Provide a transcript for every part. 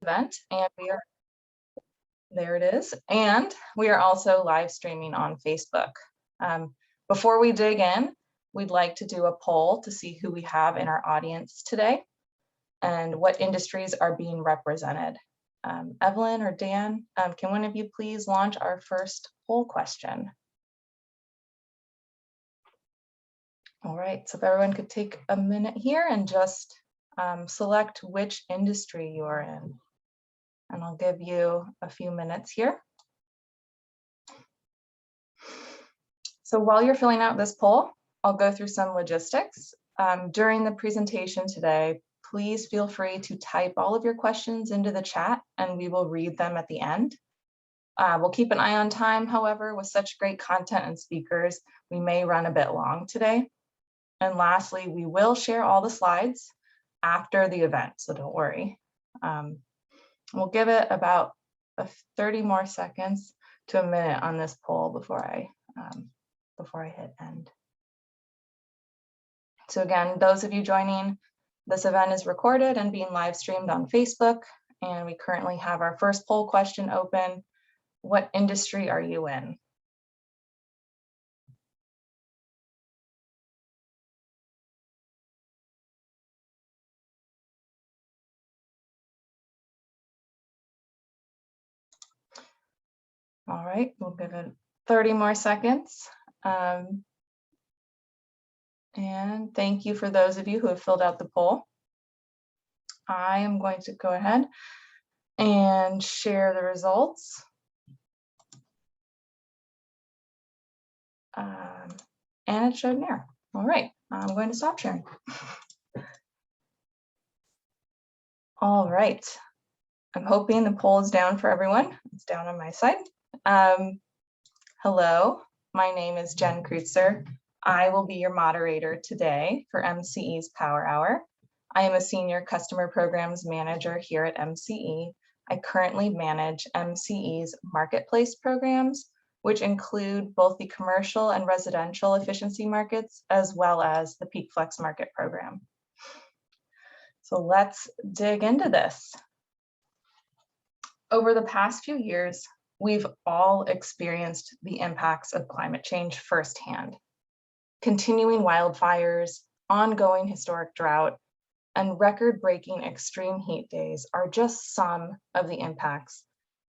event, and there it is. And we are also live streaming on Facebook. Before we dig in, we'd like to do a poll to see who we have in our audience today and what industries are being represented. Evelyn or Dan, can one of you please launch our first poll question? All right, so if everyone could take a minute here and just select which industry you are in. And I'll give you a few minutes here. So while you're filling out this poll, I'll go through some logistics. During the presentation today, please feel free to type all of your questions into the chat and we will read them at the end. We'll keep an eye on time, however, with such great content and speakers, we may run a bit long today. And lastly, we will share all the slides after the event, so don't worry. We'll give it about 30 more seconds to a minute on this poll before I hit end. So again, those of you joining, this event is recorded and being live streamed on Facebook, and we currently have our first poll question open. What industry are you in? All right, we'll give it 30 more seconds. And thank you for those of you who have filled out the poll. I am going to go ahead and share the results. And it showed an error. All right, I'm going to stop sharing. All right, I'm hoping the poll is down for everyone. It's down on my side. Hello, my name is Jenn Kreutzer. I will be your moderator today for MCE's Power Hour. I am a Senior Customer Programs Manager here at MCE. I currently manage MCE's marketplace programs, which include both the commercial and residential efficiency markets, as well as the Peak FLEXmarket program. So let's dig into this. Over the past few years, we've all experienced the impacts of climate change firsthand. Continuing wildfires, ongoing historic drought, and record-breaking extreme heat days are just some of the impacts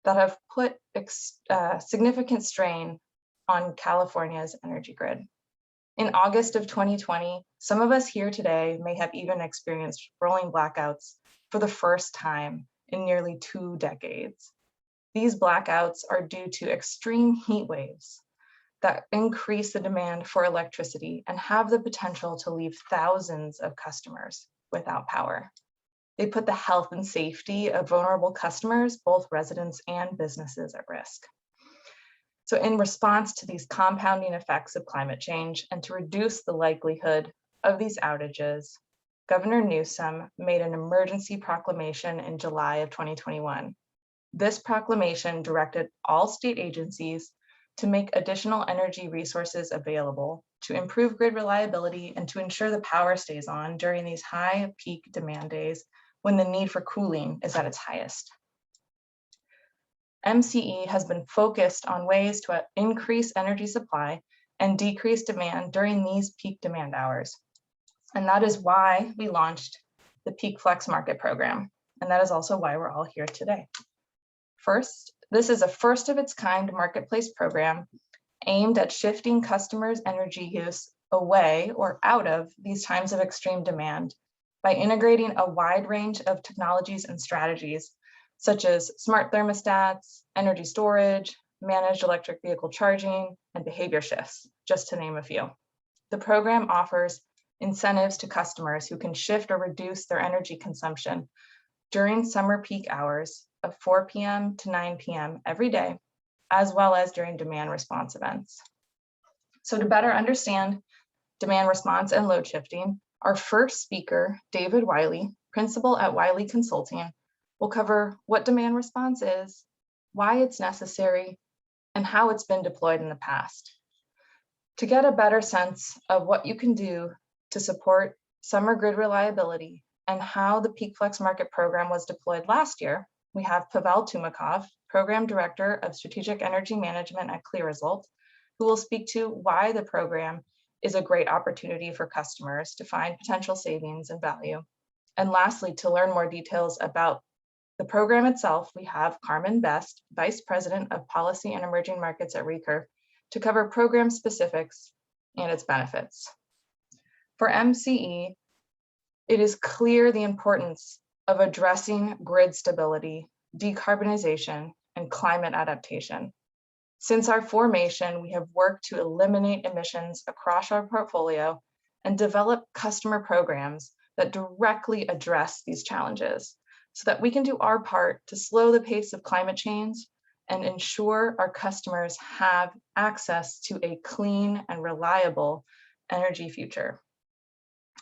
that have put significant strain on California's energy grid. In August of 2020, some of us here today may have even experienced rolling blackouts for the first time in nearly 2 decades. These blackouts are due to extreme heat waves that increase the demand for electricity and have the potential to leave thousands of customers without power. They put the health and safety of vulnerable customers, both residents and businesses, at risk. So in response to these compounding effects of climate change and to reduce the likelihood of these outages, Governor Newsom made an emergency proclamation in July of 2021. This proclamation directed all state agencies to make additional energy resources available to improve grid reliability and to ensure the power stays on during these high peak demand days when the need for cooling is at its highest. MCE has been focused on ways to increase energy supply and decrease demand during these peak demand hours. And that is why we launched the Peak FLEXmarket program. And that is also why we're all here today. First, this is a first of its kind marketplace program aimed at shifting customers' energy use away or out of these times of extreme demand by integrating a wide range of technologies and strategies, such as smart thermostats, energy storage, managed electric vehicle charging, and behavior shifts, just to name a few. The program offers incentives to customers who can shift or reduce their energy consumption during summer peak hours of 4 p.m. to 9 p.m. every day, as well as during demand response events. So to better understand demand response and load shifting, our first speaker, David Wylie, principal at Wylie Consulting, will cover what demand response is, why it's necessary, and how it's been deployed in the past. To get a better sense of what you can do to support summer grid reliability and how the Peak FLEXmarket program was deployed last year, we have Pavel Tumakov, Program Director of Strategic Energy Management at CLEAResult, who will speak to why the program is a great opportunity for customers to find potential savings and value. And lastly, to learn more details about the program itself, we have Carmen, Vice President of Policy and Emerging Markets at Recurve, to cover program specifics and its benefits. For MCE, it is clear the importance of addressing grid stability, decarbonization, and climate adaptation. Since our formation, we have worked to eliminate emissions across our portfolio and develop customer programs that directly address these challenges so that we can do our part to slow the pace of climate change and ensure our customers have access to a clean and reliable energy future.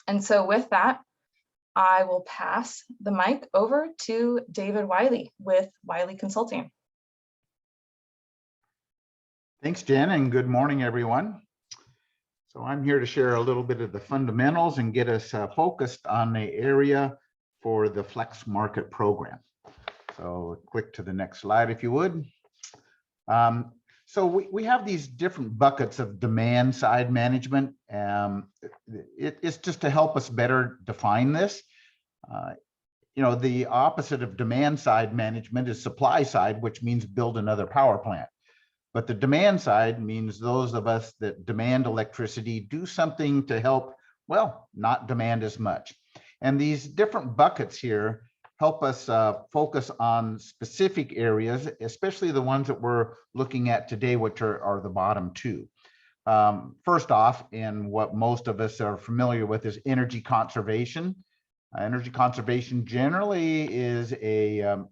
And so with that, I will pass the mic over to David Wylie with Wylie Consulting. Thanks, Jen, and good morning, everyone. So I'm here to share a little bit of the fundamentals and get us focused on the area for the FLEXmarket program. So click to the next slide, if you would. So we have these different buckets of demand side management. It's just to help us better define this. The opposite of demand side management is supply side, which means build another power plant. But the demand side means those of us that demand electricity do something to help, well, not demand as much. And these different buckets here help us focus on specific areas, especially the ones that we're looking at today, which are the bottom two. First off, and what most of us are familiar with, is energy conservation. Energy conservation generally is a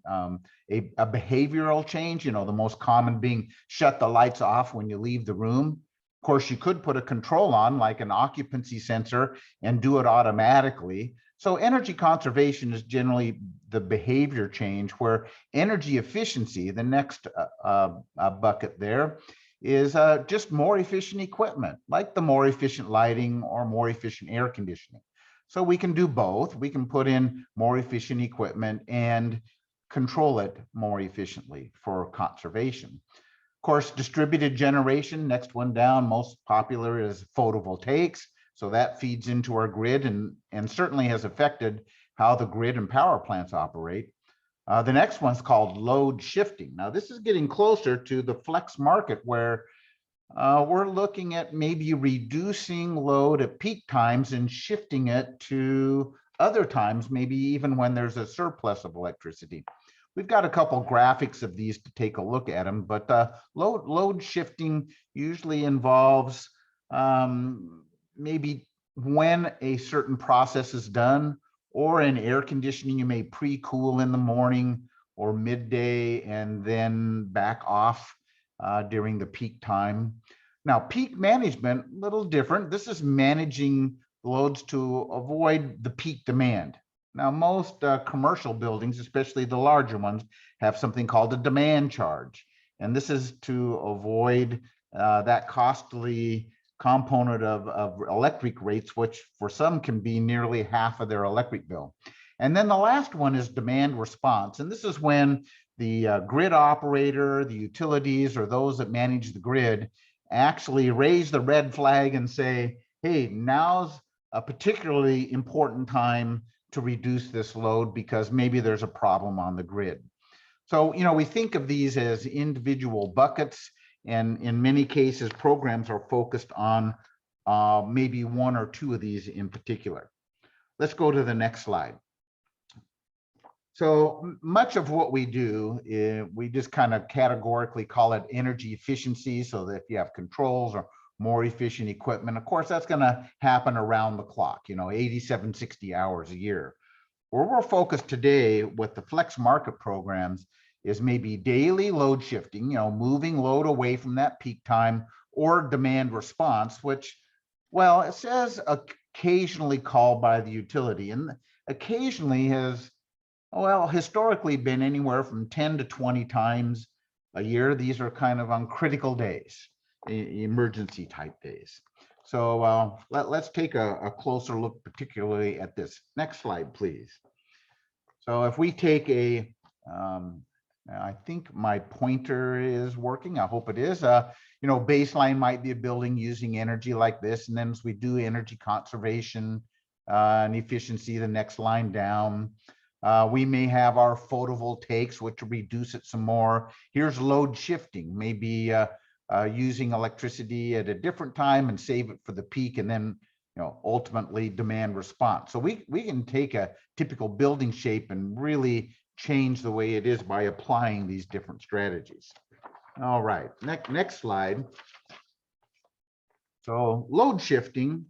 behavioral change, the most common being shut the lights off when you leave the room. Of course, you could put a control on, like an occupancy sensor, and do it automatically. So energy conservation is generally the behavior change, where energy efficiency, the next bucket there, is just more efficient equipment, like the more efficient lighting or more efficient air conditioning. So we can do both. We can put in more efficient equipment and control it more efficiently for conservation. Of course, distributed generation, next one down, most popular is photovoltaics. So that feeds into our grid and certainly has affected how the grid and power plants operate. The next one's called load shifting. Now, this is getting closer to the flex market, where we're looking at maybe reducing load at peak times and shifting it to other times, maybe even when there's a surplus of electricity. We've got a couple graphics of these to take a look at them, but load shifting usually involves maybe when a certain process is done, or in air conditioning, you may pre-cool in the morning or midday and then back off during the peak time. Now, peak management, a little different. This is managing loads to avoid the peak demand. Now, most commercial buildings, especially the larger ones, have something called a demand charge. And this is to avoid that costly component of electric rates, which for some can be nearly half of their electric bill. And then the last one is demand response. And this is when the grid operator, the utilities, or those that manage the grid actually raise the red flag and say, hey, now's a particularly important time to reduce this load because maybe there's a problem on the grid. So, we think of these as individual buckets, and in many cases, programs are focused on maybe one or two of these in particular. Let's go to the next slide. So much of what we do, we just kind of categorically call it energy efficiency, so that if you have controls or more efficient equipment, of course, that's going to happen around the clock, 87, 60 hours a year. Where we're focused today with the flex market programs is maybe daily load shifting, moving load away from that peak time, or demand response, which, well, it says occasionally called by the utility, and occasionally has, well, historically been anywhere from 10 to 20 times a year. These are kind of on critical days, emergency type days. So let's take a closer look, particularly at this. Next slide, please. So if we take a I think my pointer is working. I hope it is. Baseline might be a building using energy like this. And then as we do energy conservation and efficiency, the next line down, we may have our photovoltaics, which will reduce it some more. Here's load shifting, maybe using electricity at a different time and save it for the peak, and then ultimately demand response. So we can take a typical building shape and really change the way it is by applying these different strategies. All right, next slide. So load shifting,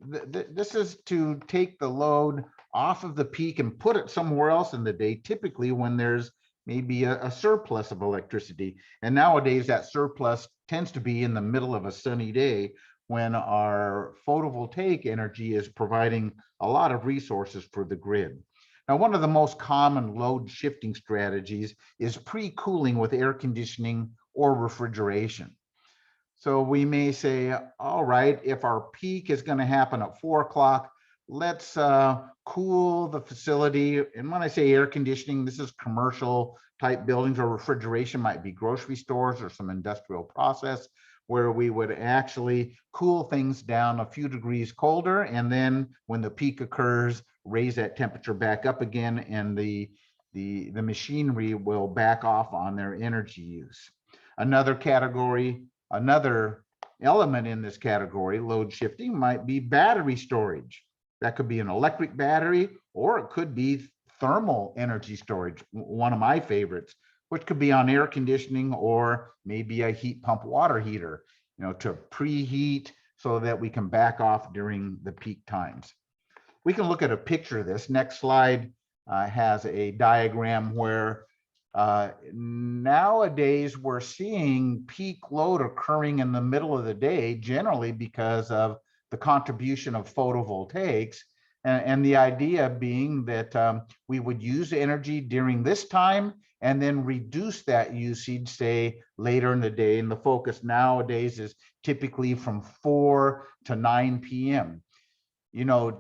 this is to take the load off of the peak and put it somewhere else in the day, typically when there's maybe a surplus of electricity. And nowadays that surplus tends to be in the middle of a sunny day when our photovoltaic energy is providing a lot of resources for the grid. Now, one of the most common load shifting strategies is pre-cooling with air conditioning or refrigeration. So we may say, all right, if our peak is going to happen at 4 o'clock, let's cool the facility. And when I say air conditioning, this is commercial type buildings, or refrigeration might be grocery stores or some industrial process, where we would actually cool things down a few degrees colder. And then when the peak occurs, raise that temperature back up again, and the machinery will back off on their energy use. Another element in this category, load shifting, might be battery storage. That could be an electric battery, or it could be thermal energy storage, one of my favorites, which could be on air conditioning or maybe a heat pump water heater, to preheat so that we can back off during the peak times. We can look at a picture of this. Next slide has a diagram where nowadays we're seeing peak load occurring in the middle of the day, generally because of the contribution of photovoltaics, and the idea being that we would use energy during this time and then reduce that usage, say, later in the day. And the focus nowadays is typically from 4 to 9 p.m.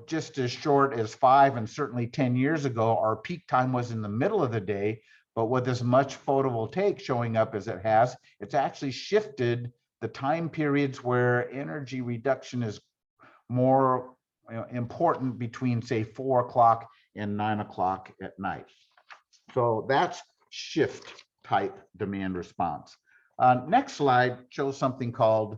Just as short as 5 and certainly 10 years ago, our peak time was in the middle of the day. But with as much photovoltaic showing up as it has, it's actually shifted the time periods where energy reduction is more important between, say, 4 o'clock and 9 o'clock at night. So that's shift type demand response. Next slide shows something called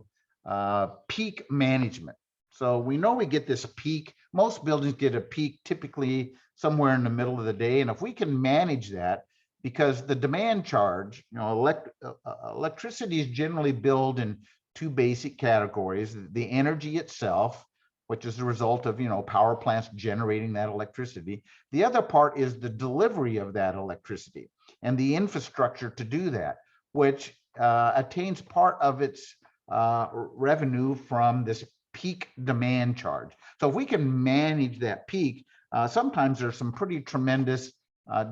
peak management. So we know we get this peak. Most buildings get a peak typically somewhere in the middle of the day. And if we can manage that, because the demand charge, electricity is generally billed in 2 basic categories: the energy itself, which is the result of power plants generating that electricity. The other part is the delivery of that electricity and the infrastructure to do that, which attains part of its revenue from this peak demand charge. So if we can manage that peak, sometimes there's some pretty tremendous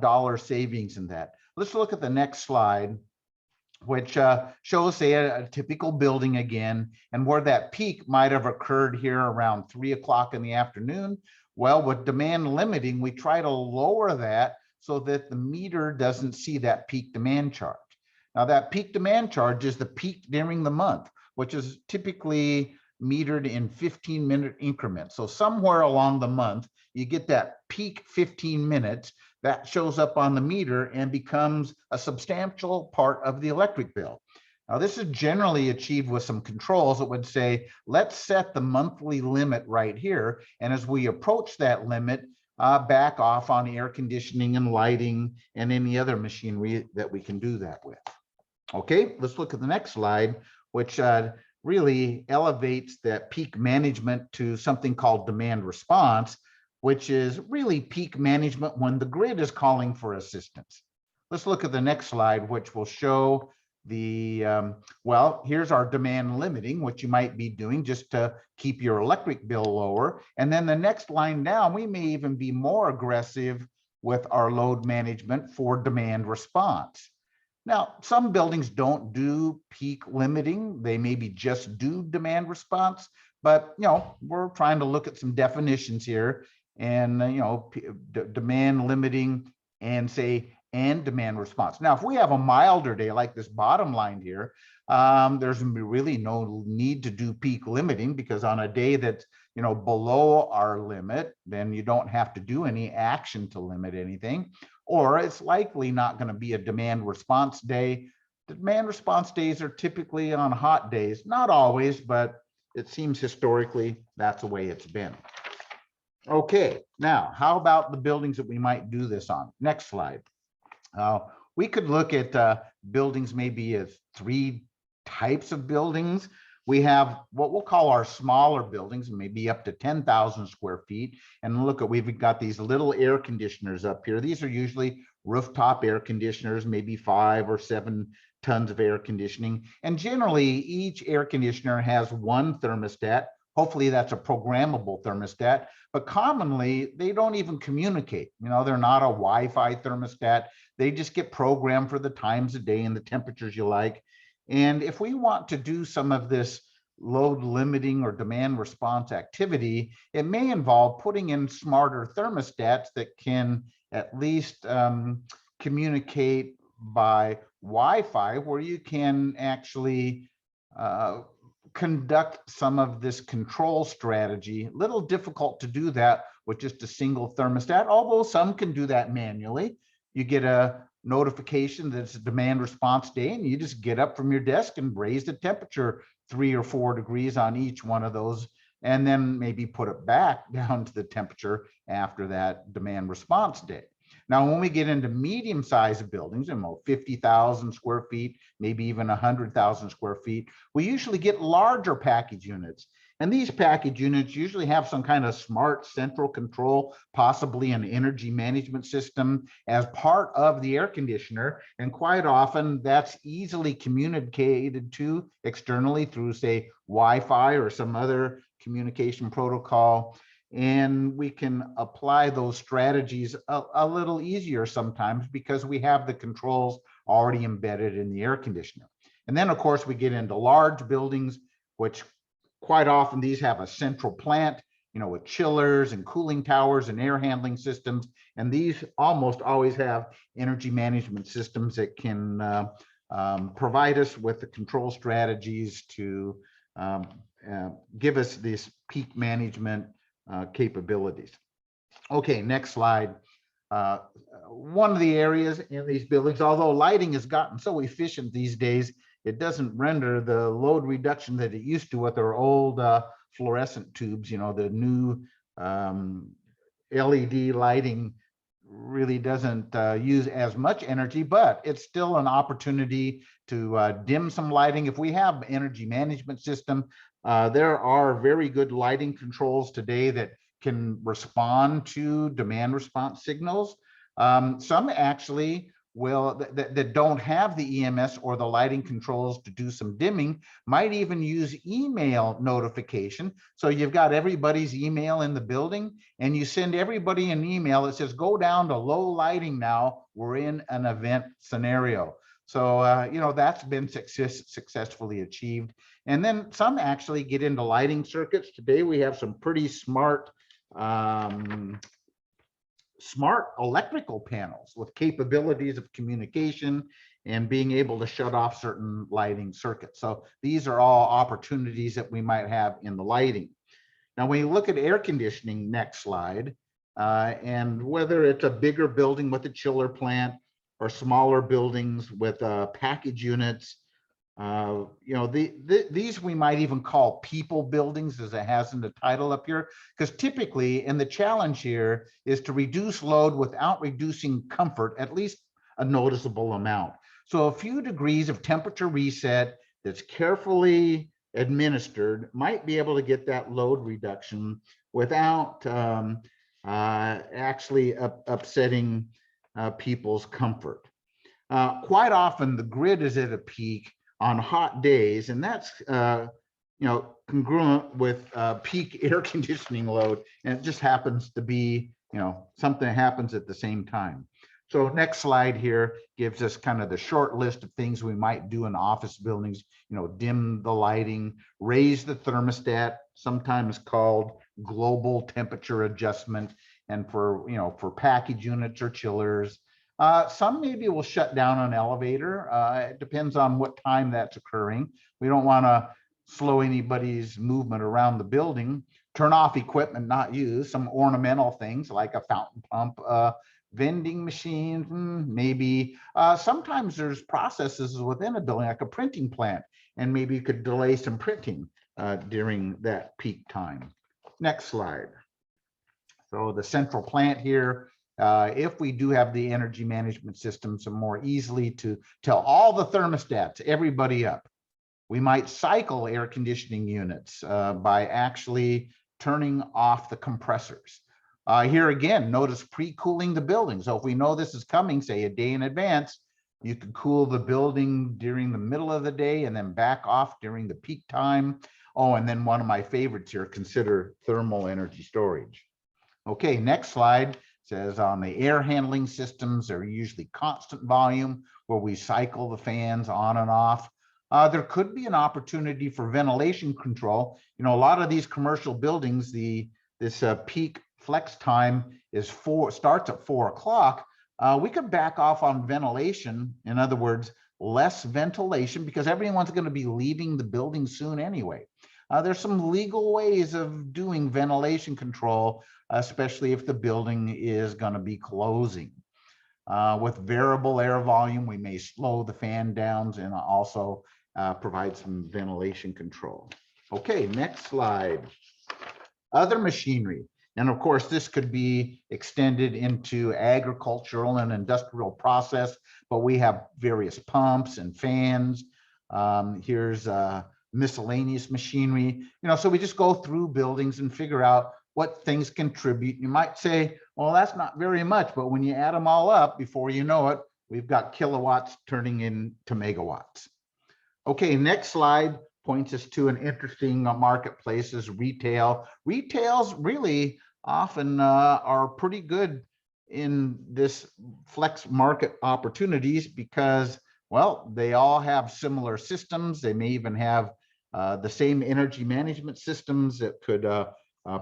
dollar savings in that. Let's look at the next slide, which shows, say, a typical building again, and where that peak might have occurred here around 3 o'clock in the afternoon. Well, with demand limiting, we try to lower that so that the meter doesn't see that peak demand charge. Now, that peak demand charge is the peak during the month, which is typically metered in 15-minute increments. So somewhere along the month, you get that peak 15 minutes that shows up on the meter and becomes a substantial part of the electric bill. Now, this is generally achieved with some controls that would say, let's set the monthly limit right here. And as we approach that limit, back off on air conditioning and lighting and any other machinery that we can do that with. Okay, let's look at the next slide, which really elevates that peak management to something called demand response, which is really peak management when the grid is calling for assistance. Let's look at the next slide, which will show the, well, here's our demand limiting, which you might be doing just to keep your electric bill lower. And then the next line down, we may even be more aggressive with our load management for demand response. Now, some buildings don't do peak limiting. They maybe just do demand response, but we're trying to look at some definitions here, and demand limiting and say, and demand response. Now, if we have a milder day like this bottom line here, there's really no need to do peak limiting, because on a day that's below our limit, then you don't have to do any action to limit anything, or it's likely not going to be a demand response day. The demand response days are typically on hot days, not always, but it seems historically that's the way it's been. Okay, now how about the buildings that we might do this on? Next slide. We could look at buildings maybe as 3 types of buildings. We have what we'll call our smaller buildings, maybe up to 10,000 square feet. And look, we've got these little air conditioners up here. These are usually rooftop air conditioners, maybe 5 or 7 tons of air conditioning. And generally, each air conditioner has one thermostat. Hopefully that's a programmable thermostat, but commonly they don't even communicate. They're not a Wi-Fi thermostat. They just get programmed for the times of day and the temperatures you like. And if we want to do some of this load limiting or demand response activity, it may involve putting in smarter thermostats that can at least communicate by Wi-Fi, where you can actually conduct some of this control strategy. A little difficult to do that with just a single thermostat, although some can do that manually. You get a notification that it's a demand response day, and you just get up from your desk and raise the temperature 3 or 4 degrees on each one of those, and then maybe put it back down to the temperature after that demand response day. Now, when we get into medium-sized buildings, 50,000 square feet, maybe even 100,000 square feet, we usually get larger package units. And these package units usually have some kind of smart central control, possibly an energy management system as part of the air conditioner. And quite often that's easily communicated to externally through, say, Wi-Fi or some other communication protocol. And we can apply those strategies a little easier sometimes because we have the controls already embedded in the air conditioner. And then, of course, we get into large buildings, which quite often these have a central plant, with chillers and cooling towers and air handling systems. And these almost always have energy management systems that can provide us with the control strategies to give us this peak management capabilities. Okay, next slide. One of the areas in these buildings, although lighting has gotten so efficient these days, it doesn't render the load reduction that it used to with our old fluorescent tubes. The new LED lighting really doesn't use as much energy, but it's still an opportunity to dim some lighting. If we have energy management system, there are very good lighting controls today that can respond to demand response signals. Some actually will, that don't have the EMS or the lighting controls to do some dimming, might even use email notification. So you've got everybody's email in the building, and you send everybody an email that says, go down to low lighting now, we're in an event scenario. So, that's been successfully achieved. And then some actually get into lighting circuits. Today, we have some pretty smart electrical panels with capabilities of communication and being able to shut off certain lighting circuits. So these are all opportunities that we might have in the lighting. Now, when you look at air conditioning, next slide, and whether it's a bigger building with a chiller plant or smaller buildings with package units, these we might even call people buildings, as it has in the title up here, because typically, and the challenge here is to reduce load without reducing comfort, at least a noticeable amount. So a few degrees of temperature reset that's carefully administered might be able to get that load reduction without actually upsetting people's comfort. Quite often the grid is at a peak on hot days, and that's congruent with peak air conditioning load, and it just happens to be something that happens at the same time. So next slide here gives us kind of the short list of things we might do in office buildings. Dim the lighting, raise the thermostat, sometimes called global temperature adjustment, and for package units or chillers, Some maybe will shut down an elevator. It depends on what time that's occurring. We don't want to slow anybody's movement around the building. Turn off equipment not used, some ornamental things like a fountain pump, vending machines, maybe. Sometimes there's processes within a building like a printing plant, and maybe you could delay some printing during that peak time. Next slide. So the central plant here, if we do have the energy management system, so more easily to tell all the thermostats, everybody up. We might cycle air conditioning units by actually turning off the compressors. Here again, notice pre-cooling the building. So if we know this is coming, say a day in advance, you could cool the building during the middle of the day and then back off during the peak time. Oh, and then one of my favorites here, consider thermal energy storage. Okay, next slide says on the air handling systems, they're usually constant volume where we cycle the fans on and off. There could be an opportunity for ventilation control. You know, a lot of these commercial buildings, this peak flex time is starts at 4 o'clock. We could back off on ventilation. In other words, less ventilation because everyone's going to be leaving the building soon anyway. There's some legal ways of doing ventilation control, especially if the building is going to be closing. With variable air volume, we may slow the fan downs and also provide some ventilation control. Okay, next slide. Other machinery. And of course, this could be extended into agricultural and industrial process, but we have various pumps and fans. Here's miscellaneous machinery. You know, so we just go through buildings and figure out what things contribute. You might say, well, that's not very much, but when you add them all up, before you know it, we've got kilowatts turning into megawatts. Okay, next slide points us to an interesting marketplace is retail. Retails really often are pretty good in this flex market opportunities because, well, they all have similar systems. They may even have the same energy management systems that could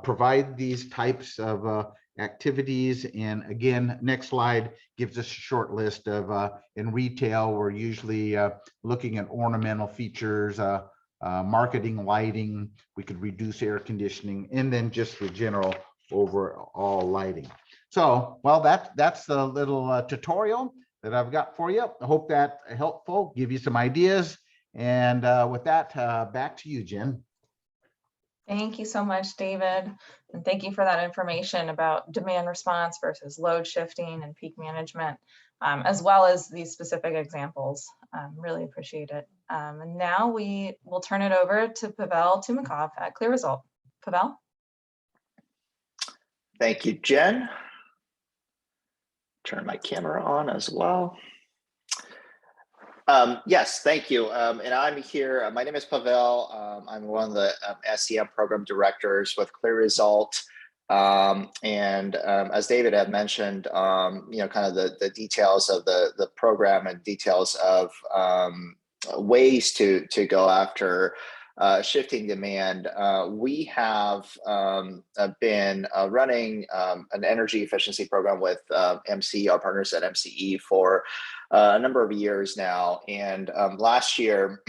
provide these types of activities. And again, next slide gives us a short list of in retail, we're usually looking at ornamental features, marketing, lighting. We could reduce air conditioning, and then just the general overall lighting. So, well, that's the little tutorial that I've got for you. I hope that helpful, give you some ideas. And with that, back to you, Jen. Thank you so much, David. And thank you for that information about demand response versus load shifting and peak management, as well as these specific examples. Really appreciate it. And now we will turn it over to Pavel Tumakov at CLEAResult. Pavel? Thank you, Jen. Turn my camera on as well. Yes, thank you. And I'm here. My name is Pavel. I'm one of the SCM program directors with CLEAResult. And as David had mentioned, you know, kind of the details of the program and details of ways to go after shifting demand. We have been running an energy efficiency program with MCE, our partners at MCE, for a number of years now. And last year,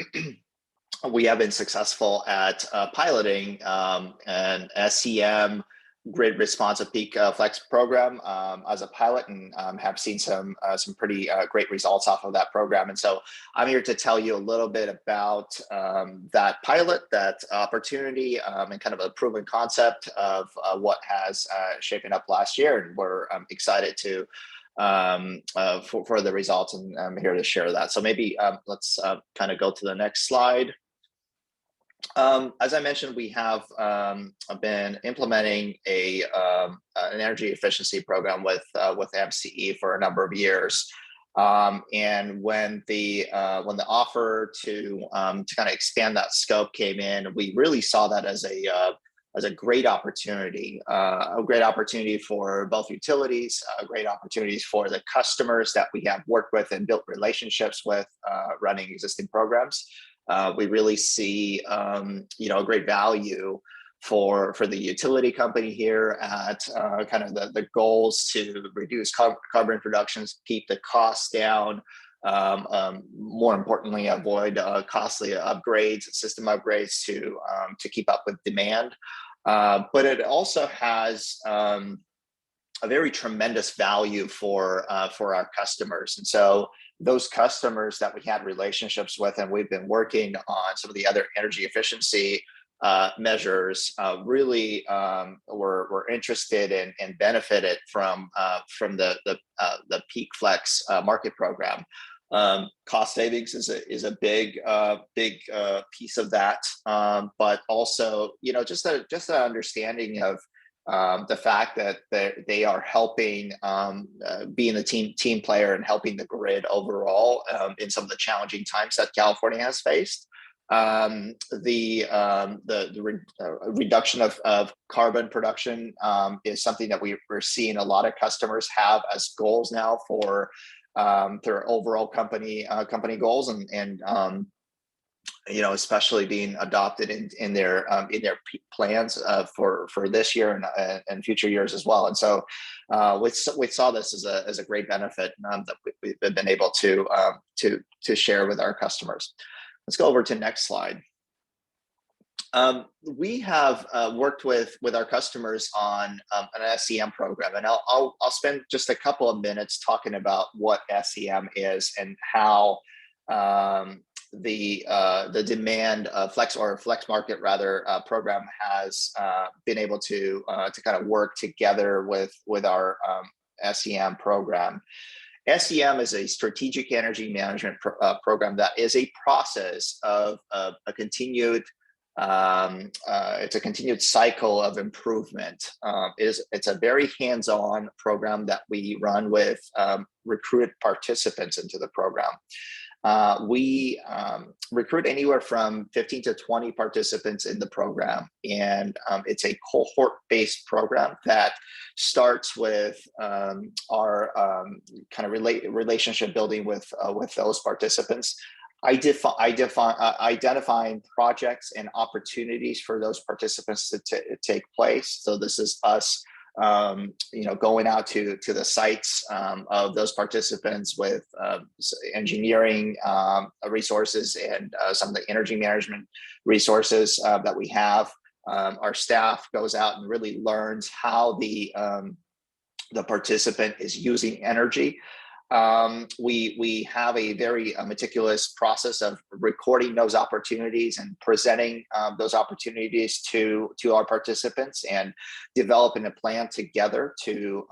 we have been successful at piloting an SCM grid responsive peak flex program as a pilot, and have seen some pretty great results off of that program. And so I'm here to tell you a little bit about that pilot, that opportunity, and kind of a proven concept of what has shaping up last year. And we're excited to for the results, and I'm here to share that. So maybe let's kind of go to the next slide. As I mentioned, we have been implementing an energy efficiency program with MCE for a number of years. And when the offer to kind of expand that scope came in, we really saw that as a great opportunity for both utilities, great opportunities for the customers that we have worked with and built relationships with running existing programs. We really see, you know, a great value for the utility company here at kind of the goals to reduce carbon productions, keep the costs down, more importantly, avoid costly upgrades, system upgrades to keep up with demand. But it also has a very tremendous value for our customers. And so those customers that we had relationships with, and we've been working on some of the other energy efficiency measures, really were interested in and benefited from the Peak FLEXmarket program. Cost savings is a big piece of that, but also, you know, just an understanding of the fact that they are helping being a team player and helping the grid overall in some of the challenging times that California has faced. The reduction of carbon production is something that we're seeing a lot of customers have as goals now for their overall company goals, and you know, especially being adopted in their plans for this year and future years as well. And so we saw this as a great benefit that we've been able to share with our customers. Let's go over to next slide. We have worked with our customers on an SEM program, and I'll spend just a couple of minutes talking about what SEM is and how the demand FLEXmarket rather program has been able to kind of work together with our SEM program. SEM is a strategic energy management program that is a process of a continued it's a continued cycle of improvement. It's a very hands-on program that we run with recruited participants into the program. We recruit anywhere from 15 to 20 participants in the program, and it's a cohort-based program that starts with our kind of relationship building with those participants, identifying projects and opportunities for those participants to take place. So this is us you know, going out to the sites of those participants with engineering resources and some of the energy management resources that we have. Our staff goes out and really learns how the participant is using energy. We have a very meticulous process of recording those opportunities and presenting those opportunities to our participants, and developing a plan together to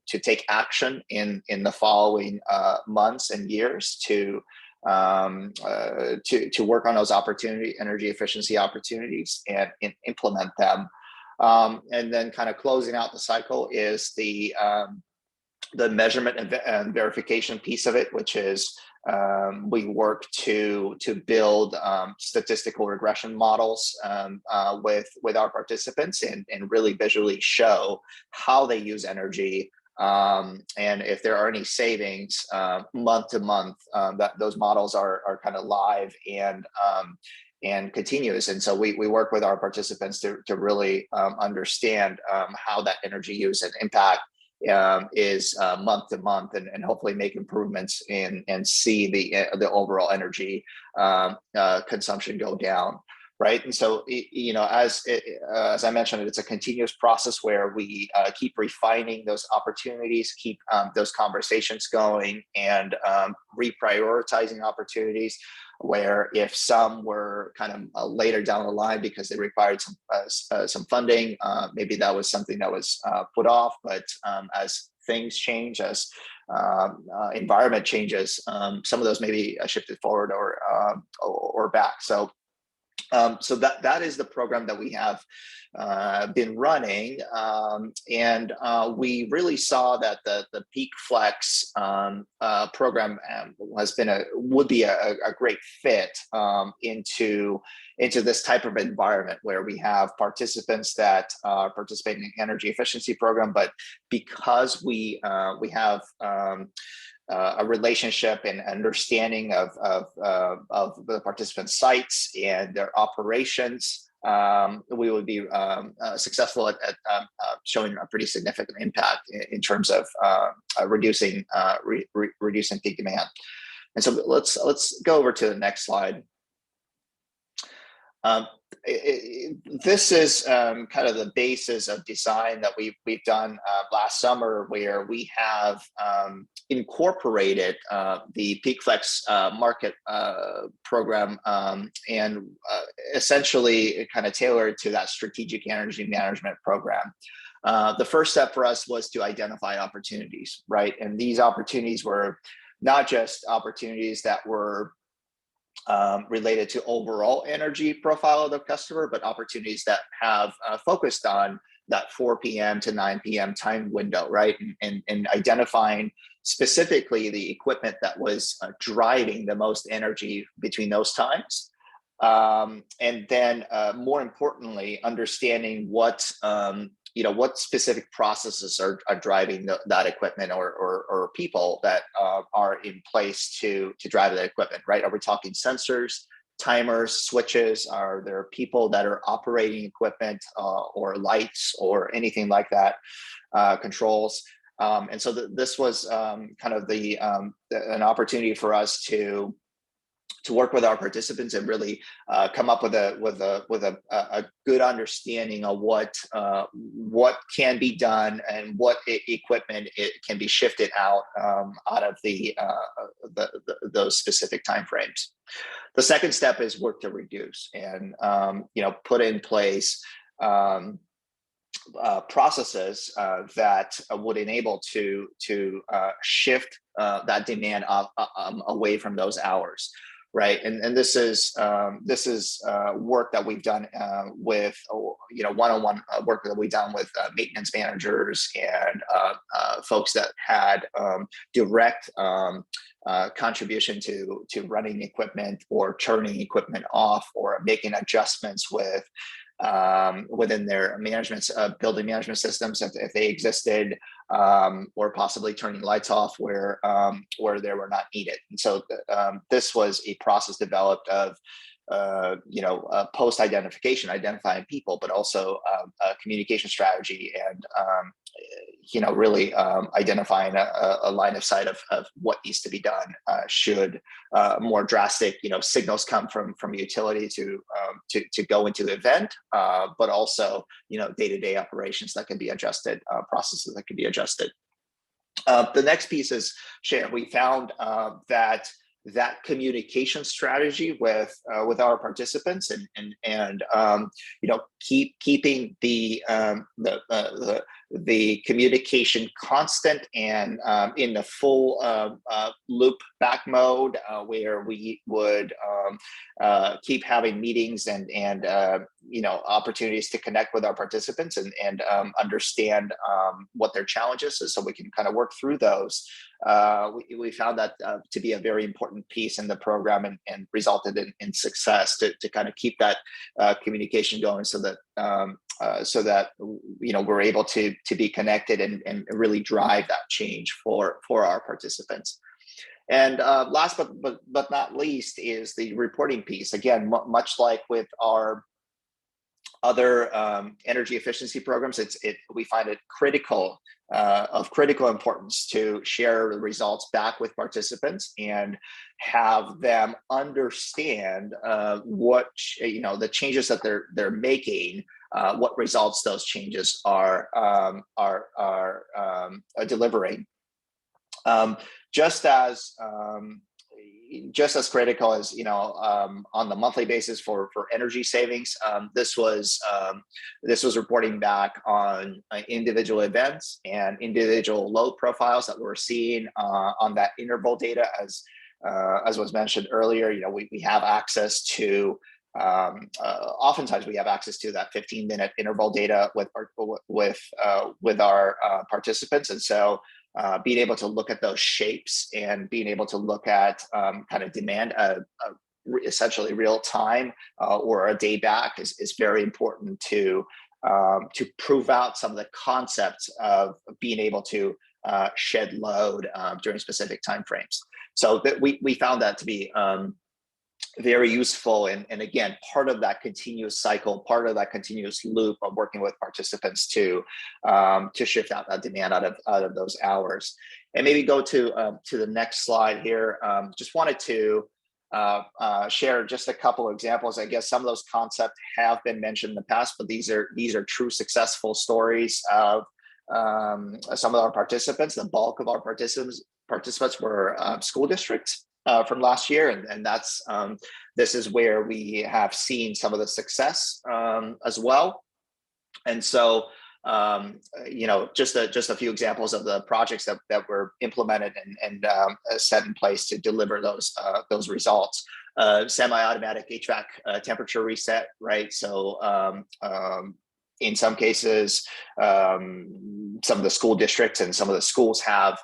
take action in the following months and years to work on those energy efficiency opportunities and implement them. And then kind of closing out the cycle is the measurement and verification piece of it, which is we work to build statistical regression models with our participants and really visually show how they use energy, and if there are any savings month to month. That those models are kind of live and continuous. And so we work with our participants to really understand how that energy use and impact is month to month, and hopefully make improvements and see the overall energy consumption go down, right? And so, you know, as I mentioned, it's a continuous process where we keep refining those opportunities, keep those conversations going, and reprioritizing opportunities where if some were kind of later down the line because they required some funding, maybe that was something that was put off. But as things change, as environment changes, some of those may be shifted forward or back. So that is the program that we have been running, and we really saw that the Peak Flex program would be a great fit into this type of environment where we have participants that are participating in energy efficiency program, but because we have a relationship and understanding of the participant sites and their operations, we would be successful at showing a pretty significant impact in terms of reducing peak demand. And so let's go over to the next slide. This is kind of the basis of design that we've done last summer, where we have incorporated the Peak FLEXmarket program and essentially kind of tailored to that strategic energy management program. The first step for us was to identify opportunities, right? And these opportunities were not just opportunities that were related to overall energy profile of the customer, but opportunities that have focused on that 4 p.m. to 9 p.m. time window, right? And identifying specifically the equipment that was driving the most energy between those times. And then more importantly, understanding what specific processes are driving that equipment or people that are in place to drive that equipment, right? Are we talking sensors, timers, switches? Are there people that are operating equipment or lights or anything like that, controls? And so this was kind of an opportunity for us to work with our participants and really come up with a good understanding of what can be done and what equipment it can be shifted out of those specific timeframes. The second step is work to reduce and put in place processes that would enable to shift that demand away from those hours. Right, and this is work that we've done with one-on-one work that we've done with maintenance managers and folks that had direct contribution to running equipment or turning equipment off or making adjustments within their building management systems if they existed, or possibly turning lights off where they were not needed. And so this was a process developed of post identification, identifying people, but also a communication strategy and really identifying a line of sight of what needs to be done should more drastic signals come from utility to go into the event, but also day-to-day operations that can be adjusted, processes that can be adjusted. The next piece is share. We found that communication strategy with our participants and keeping the communication constant and in the full loop back mode, where we would keep having meetings and opportunities to connect with our participants and understand what their challenges is, so we can kind of work through those. We found that to be a very important piece in the program and resulted in success to kind of keep that communication going, so that we're able to be connected and really drive that change for our participants. And last but not least is the reporting piece. Again, much like with our other energy efficiency programs, we find it of critical importance to share the results back with participants and have them understand what the changes that they're making, what results those changes are delivering. Just as critical as on the monthly basis for energy savings, this was reporting back on individual events and individual load profiles that we're seeing on that interval data. As was mentioned earlier, we have access to oftentimes we have access to that 15-minute interval data with our participants, and so being able to look at those shapes and being able to look at kind of demand essentially real time or a day back is very important to prove out some of the concepts of being able to shed load during specific timeframes. So that we found that to be very useful, and again, part of that continuous cycle, part of that continuous loop of working with participants to shift out that demand out of those hours. And maybe go to the next slide here. Just wanted to share just a couple of examples. I guess some of those concepts have been mentioned in the past, but these are true successful stories of some of our participants. The bulk of our participants were school districts from last year, and that's this is where we have seen some of the success as well. And so just a few examples of the projects that were implemented and set in place to deliver those results. Semi-automatic HVAC temperature reset, right? So in some cases, some of the school districts and some of the schools have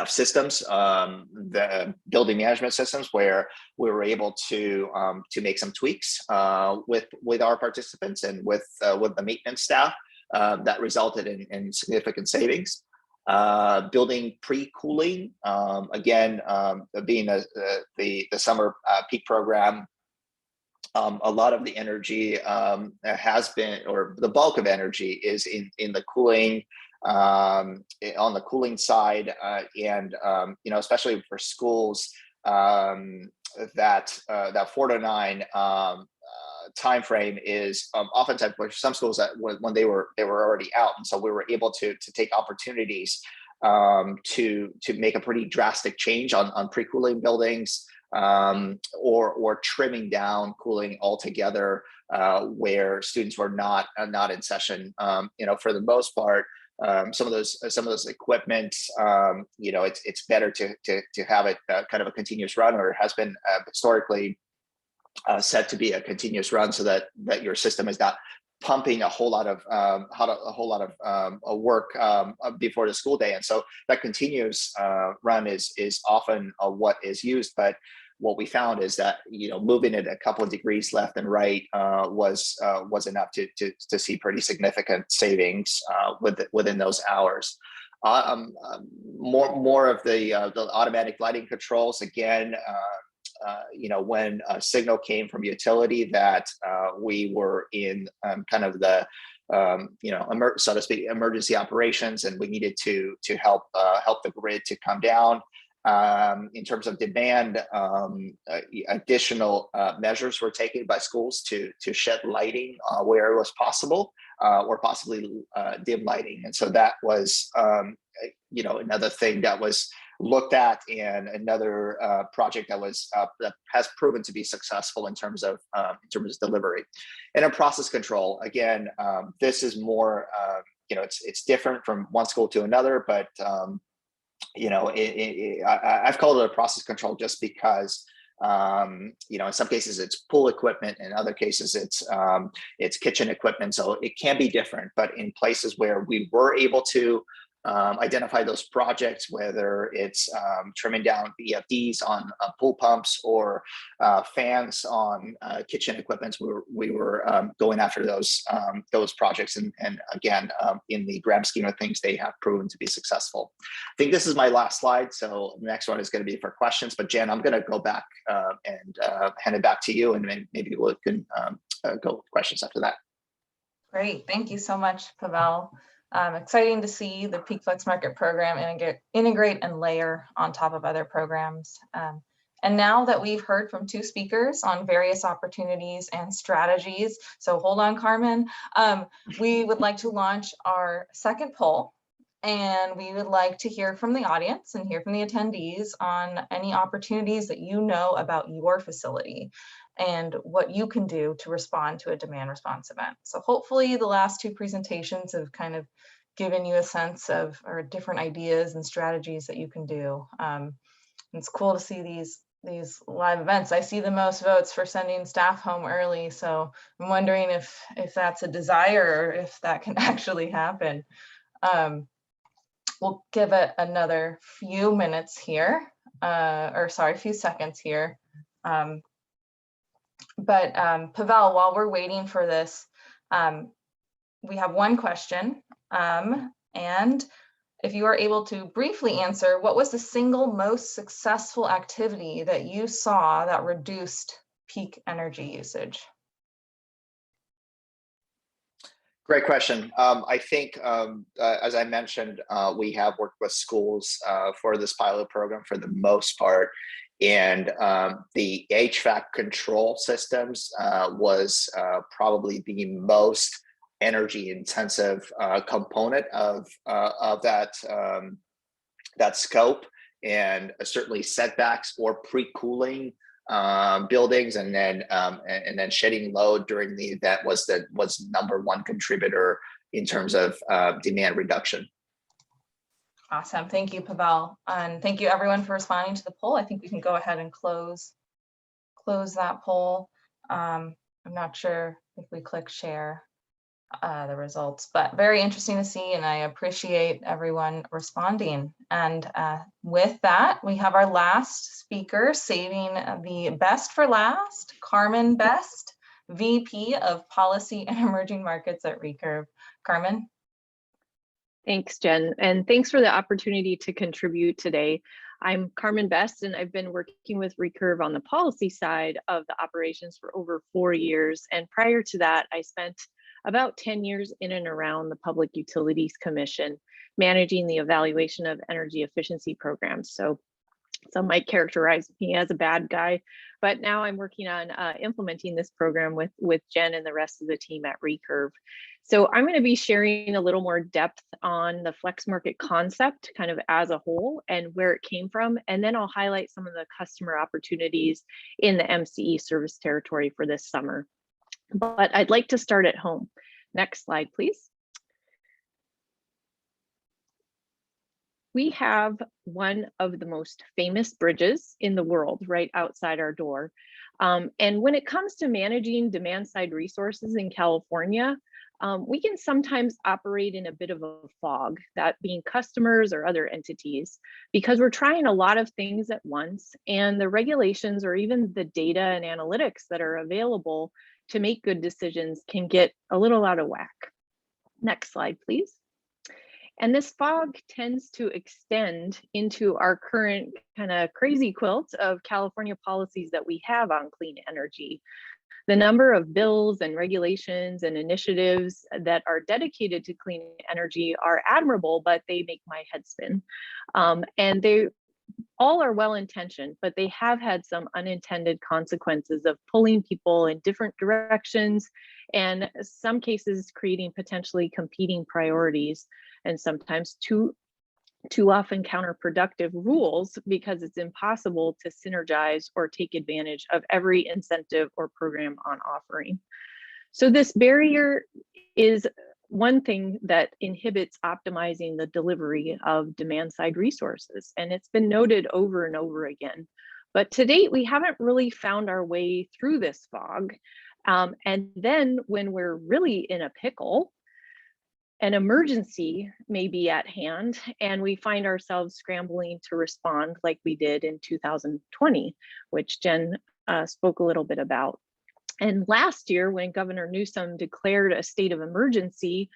systems, the building management systems, where we were able to make some tweaks with our participants and with the maintenance staff that resulted in significant savings. Building pre-cooling, again, being the summer peak program, a lot of the energy has been, or the bulk of energy is in the cooling, on the cooling side, and especially for schools, that 4 to 9 time frame is oftentimes for some schools that when they were already out, and so we were able to take opportunities to make a pretty drastic change on pre-cooling buildings, or trimming down cooling altogether, where students were not in session. For the most part, some of those equipment, it's better to have it kind of a continuous run, or has been historically set to be a continuous run, so that your system is not pumping a whole lot of work before the school day. And so that continuous run is often what is used. But what we found is that moving it a couple of degrees left and right was enough to see pretty significant savings within those hours. More of the automatic lighting controls, again. When a signal came from utility that we were in kind of the so to speak, emergency operations, and we needed to help the grid to come down. In terms of demand, additional measures were taken by schools to shed lighting where it was possible, or possibly dim lighting. And so that was another thing that was looked at, and another project that has proven to be successful in terms of delivery. And in process control, again, this is more it's different from one school to another, but I've called it a process control just because in some cases it's pool equipment, in other cases it's kitchen equipment, so it can be different. But in places where we were able to identify those projects, whether it's trimming down VFDs on pool pumps, or fans on kitchen equipment, we were going after those projects, and again, in the grand scheme of things, they have proven to be successul. I think this is my last slide, so the next one is going to be for questions. But Jen, I'm going to go back and hand it back to you, and maybe we can go with questions after that. Great, thank you so much, Pavel. Exciting to see the Peak FLEXmarket program integrate and layer on top of other programs. And now that we've heard from 2 speakers on various opportunities and strategies, so hold on, Carmen, we would like to launch our second poll, and we would like to hear from the audience and hear from the attendees on any opportunities that you know about your facility and what you can do to respond to a demand response event. So hopefully the last 2 presentations have kind of given you a sense of, or different ideas and strategies that you can do. It's cool to see these live events. I see the most votes for sending staff home early, so I'm wondering if that's a desire, or if that can actually happen. We'll give it another few minutes here, few seconds here. But Pavel, while we're waiting for this, we have one question, and If you are able to briefly answer, what was the single most successful activity that you saw that reduced peak energy usage? Great question. I think, as I mentioned, we have worked with schools for this pilot program for the most part. And the HVAC control systems was probably the most energy intensive component of that scope, and certainly setbacks or pre-cooling buildings, and then shedding load during the event was #1 contributor in terms of demand reduction. Awesome. Thank you, Pavel. And thank you everyone for responding to the poll. I think we can go ahead and close that poll. I'm not sure if we click share the results, but very interesting to see, and I appreciate everyone responding. And with that, we have our last speaker, saving the best for last, Carmen Best, VP of Policy and Emerging Markets at Recurve. Carmen. Thanks, Jen, and thanks for the opportunity to contribute today. I'm Carmen Best, and I've been working with Recurve on the policy side of the operations for over 4 years. And prior to that, I spent about 10 years in and around the Public Utilities Commission, managing the evaluation of energy efficiency programs. So some might characterize me as a bad guy, but now I'm working on implementing this program with Jen and the rest of the team at Recurve. So I'm going to be sharing a little more depth on the FLEXmarket concept kind of as a whole and where it came from, and then I'll highlight some of the customer opportunities in the MCE service territory for this summer. But I'd like to start at home. Next slide, please. We have one of the most famous bridges in the world right outside our door. And when it comes to managing demand side resources in California, we can sometimes operate in a bit of a fog, that being customers or other entities, because we're trying a lot of things at once, and the regulations or even the data and analytics that are available to make good decisions can get a little out of whack. Next slide, please. And this fog tends to extend into our current kind of crazy quilt of California policies that we have on clean energy. The number of bills and regulations and initiatives that are dedicated to clean energy are admirable, but they make my head spin. And they all are well-intentioned, but they have had some unintended consequences of pulling people in different directions, and some cases creating potentially competing priorities, and sometimes too often counterproductive rules, because it's impossible to synergize or take advantage of every incentive or program on offering. So this barrier is one thing that inhibits optimizing the delivery of demand side resources, and it's been noted over and over again. But to date, we haven't really found our way through this fog. And then when we're really in a pickle, an emergency may be at hand, and we find ourselves scrambling to respond like we did in 2020, which Jen spoke a little bit about. And last year, when Governor Newsom declared a state of emergency,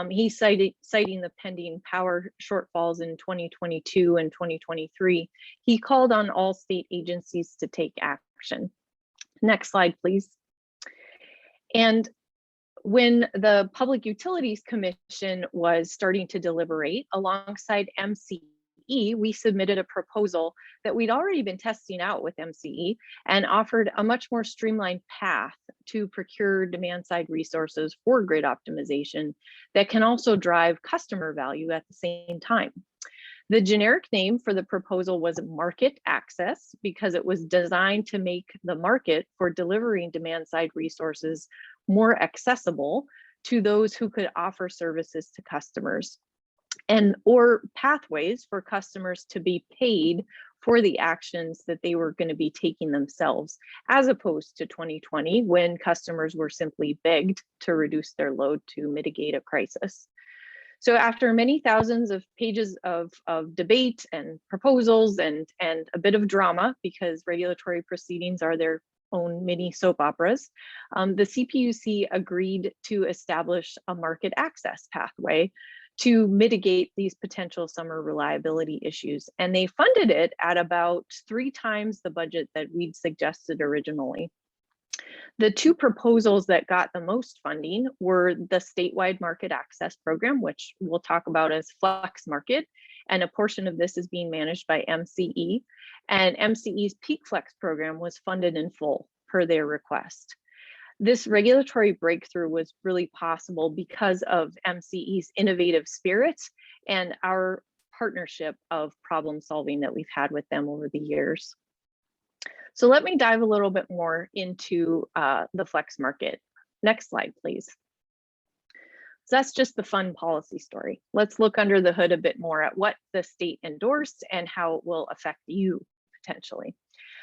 he citing the pending power shortfalls in 2022 and 2023, he called on all state agencies to take action. Next slide, please. And when the Public Utilities Commission was starting to deliberate alongside MCE, we submitted a proposal that we'd already been testing out with MCE and offered a much more streamlined path to procure demand side resources for grid optimization that can also drive customer value at the same time. The generic name for the proposal was market access, because it was designed to make the market for delivering demand side resources more accessible to those who could offer services to customers, and or pathways for customers to be paid for the actions that they were going to be taking themselves, as opposed to 2020, when customers were simply begged to reduce their load to mitigate a crisis. So after many thousands of pages of debate and proposals and a bit of drama, because regulatory proceedings are their own mini soap operas, the CPUC agreed to establish a market access pathway to mitigate these potential summer reliability issues. And they funded it at about 3 times the budget that we'd suggested originally. The 2 proposals that got the most funding were the statewide market access program, which we'll talk about as FLEXmarket, and a portion of this is being managed by MCE. And MCE's Peak Flex program was funded in full per their request. This regulatory breakthrough was really possible because of MCE's innovative spirit and our partnership of problem solving that we've had with them over the years. So let me dive a little bit more into the FLEXmarket. Next slide, please. So that's just the fun policy story. Let's look under the hood a bit more at what the state endorsed and how it will affect you potentially.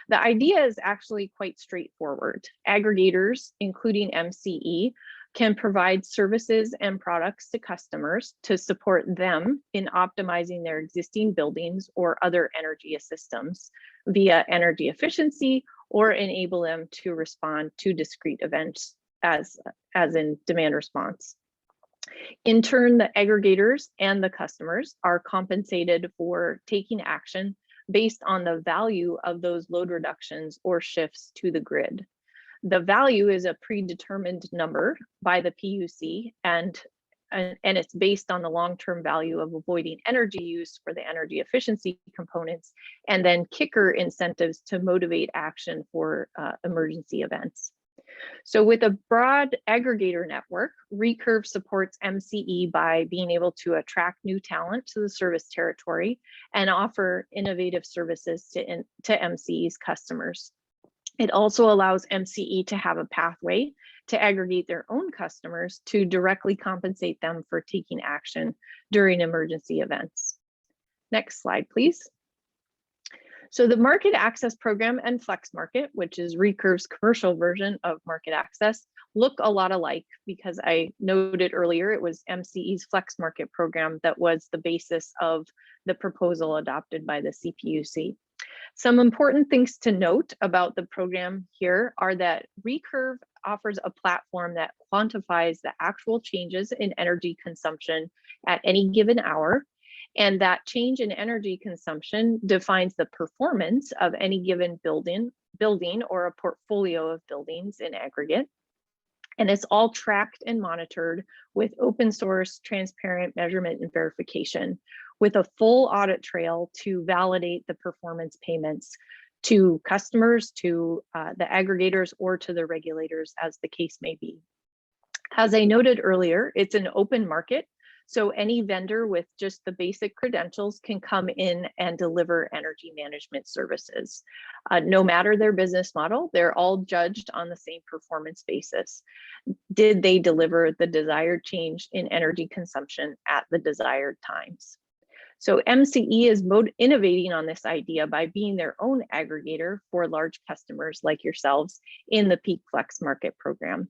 The idea is actually quite straightforward. Aggregators, including MCE, can provide services and products to customers to support them in optimizing their existing buildings or other energy systems via energy efficiency, or enable them to respond to discrete events as in demand response. In turn, the aggregators and the customers are compensated for taking action based on the value of those load reductions or shifts to the grid. The value is a predetermined number by the PUC, and it's based on the long-term value of avoiding energy use for the energy efficiency components, and then kicker incentives to motivate action for emergency events. So with a broad aggregator network, Recurve supports MCE by being able to attract new talent to the service territory and offer innovative services to MCE's customers. It also allows MCE to have a pathway to aggregate their own customers to directly compensate them for taking action during emergency events. Next slide, please. So the Market Access Program and FLEXmarket, which is Recurve's commercial version of Market Access, look a lot alike because I noted earlier it was MCE's FLEXmarket program that was the basis of the proposal adopted by the CPUC. Some important things to note about the program here are that Recurve offers a platform that quantifies the actual changes in energy consumption at any given hour, and that change in energy consumption defines the performance of any given building or a portfolio of buildings in aggregate. And it's all tracked and monitored with open source, transparent measurement and verification, with a full audit trail to validate the performance payments to customers, to the aggregators, or to the regulators, as the case may be. As I noted earlier, it's an open market, so any vendor with just the basic credentials can come in and deliver energy management services. No matter their business model, they're all judged on the same performance basis. Did they deliver the desired change in energy consumption at the desired times? So MCE is innovating on this idea by being their own aggregator for large customers like yourselves in the Peak FLEXmarket program,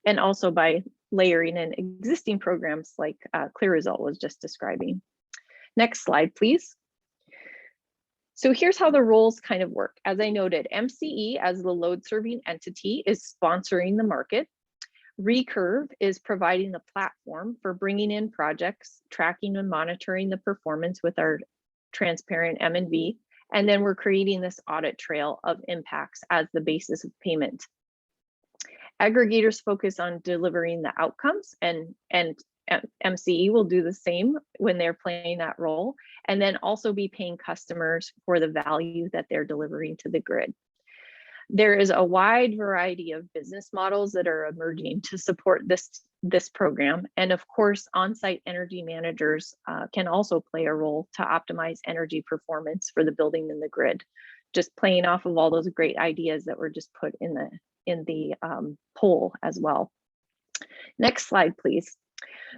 and also by layering in existing programs like CLEAResult was just describing. Next slide, please. So here's how the roles kind of work. As I noted, MCE as the load serving entity is sponsoring the market. Recurve is providing the platform for bringing in projects, tracking and monitoring the performance with our transparent M&V, and then we're creating this audit trail of impacts as the basis of payment. Aggregators focus on delivering the outcomes, and MCE will do the same when they're playing that role, and then also be paying customers for the value that they're delivering to the grid. There is a wide variety of business models that are emerging to support this program. And of course, on-site energy managers can also play a role to optimize energy performance for the building and the grid, just playing off of all those great ideas that were just put in the poll as well. Next slide, please.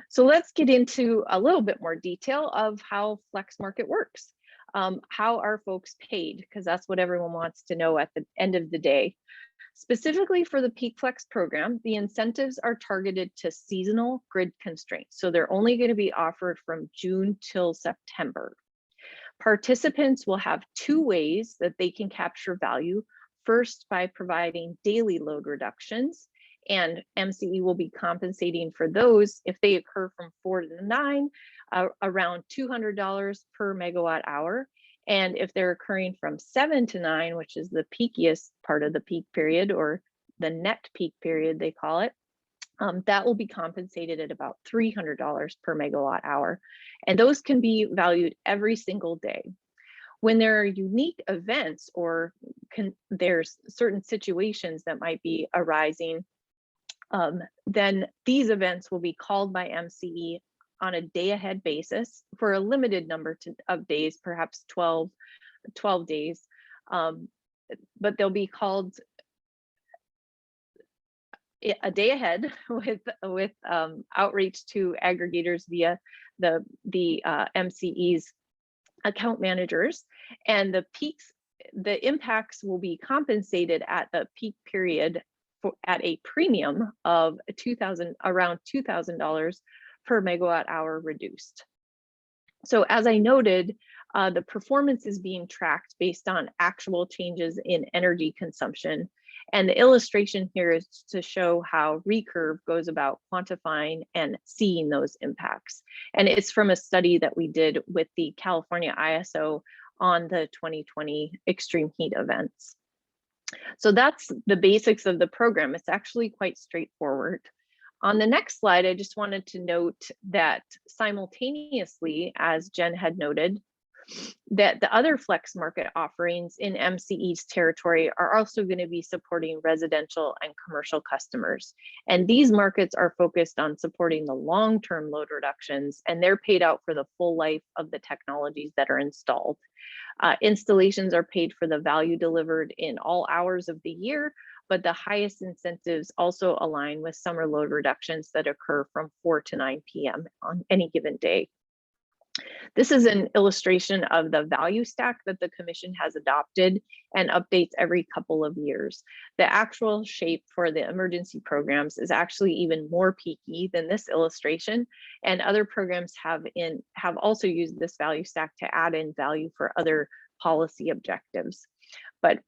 So let's get into a little bit more detail of how FLEXmarket works. How are folks paid? Because that's what everyone wants to know at the end of the day. Specifically for the Peak Flex program, the incentives are targeted to seasonal grid constraints. So they're only going to be offered from June till September. Participants will have 2 ways that they can capture value. First, by providing daily load reductions, And MCE will be compensating for those if they occur from 4 to 9, around $200 per megawatt hour. And if they're occurring from 7 to 9, which is the peakiest part of the peak period, or the net peak period, they call it, that will be compensated at about $300 per megawatt hour. And those can be valued every single day. When there are unique events or there's certain situations that might be arising, then these events will be called by MCE on a day ahead basis for a limited number of days, perhaps 12 days, but they'll be called a day ahead with outreach to aggregators via the MCE's account managers, and the impacts will be compensated at the peak period at a premium of around $2,000 per megawatt hour reduced. So as I noted, the performance is being tracked based on actual changes in energy consumption. And the illustration here is to show how Recurve goes about quantifying and seeing those impacts. And it's from a study that we did with the California ISO on the 2020 extreme heat events. So that's the basics of the program. It's actually quite straightforward. On the next slide, I just wanted to note that simultaneously, as Jen had noted, that the other FLEXmarket offerings in MCE's territory are also going to be supporting residential and commercial customers. And these markets are focused on supporting the long-term load reductions, and they're paid out for the full life of the technologies that are installed. Installations are paid for the value delivered in all hours of the year, but the highest incentives also align with summer load reductions that occur from 4 to 9 p.m. on any given day. This is an illustration of the value stack that the Commission has adopted and updates every couple of years. The actual shape for the emergency programs is actually even more peaky than this illustration, and other programs have also used this value stack to add in value for other policy objectives. But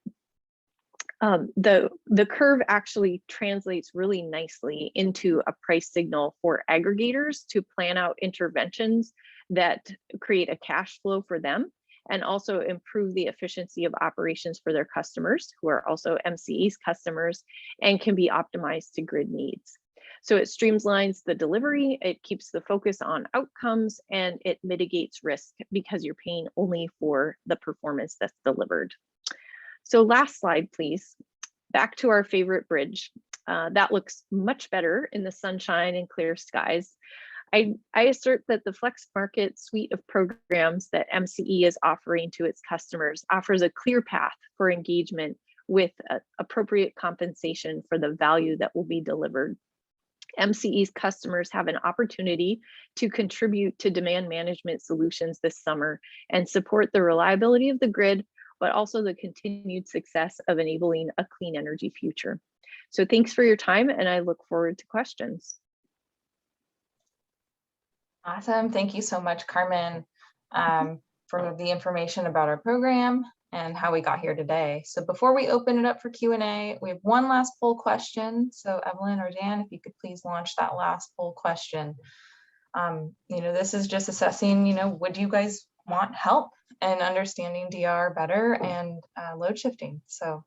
the curve actually translates really nicely into a price signal for aggregators to plan out interventions that create a cash flow for them and also improve the efficiency of operations for their customers, who are also MCE's customers, and can be optimized to grid needs. So it streamlines the delivery, it keeps the focus on outcomes, and it mitigates risk because you're paying only for the performance that's delivered. So last slide, please. Back to our favorite bridge. That looks much better in the sunshine and clear skies. I assert that the FLEXmarket suite of programs that MCE is offering to its customers offers a clear path for engagement with appropriate compensation for the value that will be delivered. MCE's customers have an opportunity to contribute to demand management solutions this summer and support the reliability of the grid, but also the continued success of enabling a clean energy future. So thanks for your time, and I look forward to questions. Awesome. Thank you so much, Carmen, for the information about our program and how we got here today. So before we open it up for Q&A, we have one last poll question. So Evelyn or Dan, if you could please launch that last poll question. This is just assessing, would you guys want help in understanding DR better and load shifting? So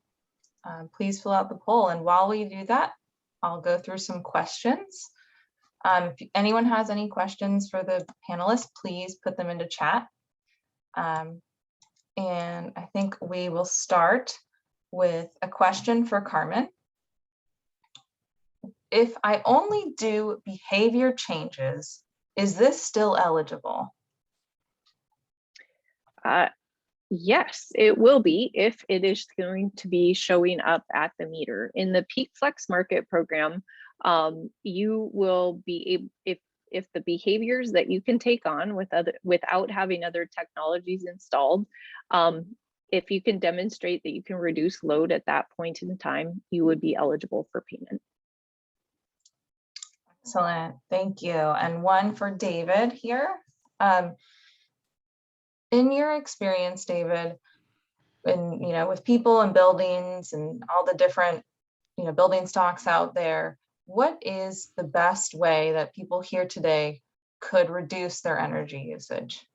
please fill out the poll. And while we do that, I'll go through some questions. If anyone has any questions for the panelists, please put them into chat. And I think we will start with a question for Carmen. If I only do behavior changes, is this still eligible? Yes, it will be if it is going to be showing up at the meter. In the Peak FLEXmarket program, you will be able, if the behaviors that you can take on without having other technologies installed, if you can demonstrate that you can reduce load at that point in time, you would be eligible for payment. Excellent, thank you. And one for David here. In your experience, David, with people and buildings and all the different building stocks out there, what is the best way that people here today could reduce their energy usage?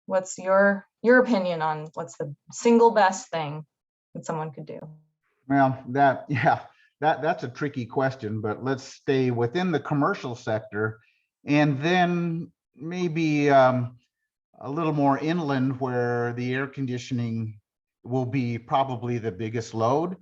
What's your opinion on what's the single best thing that someone could do? Well, that's a tricky question, but let's stay within the commercial sector, and then maybe a little more inland where the air conditioning will be probably the biggest load.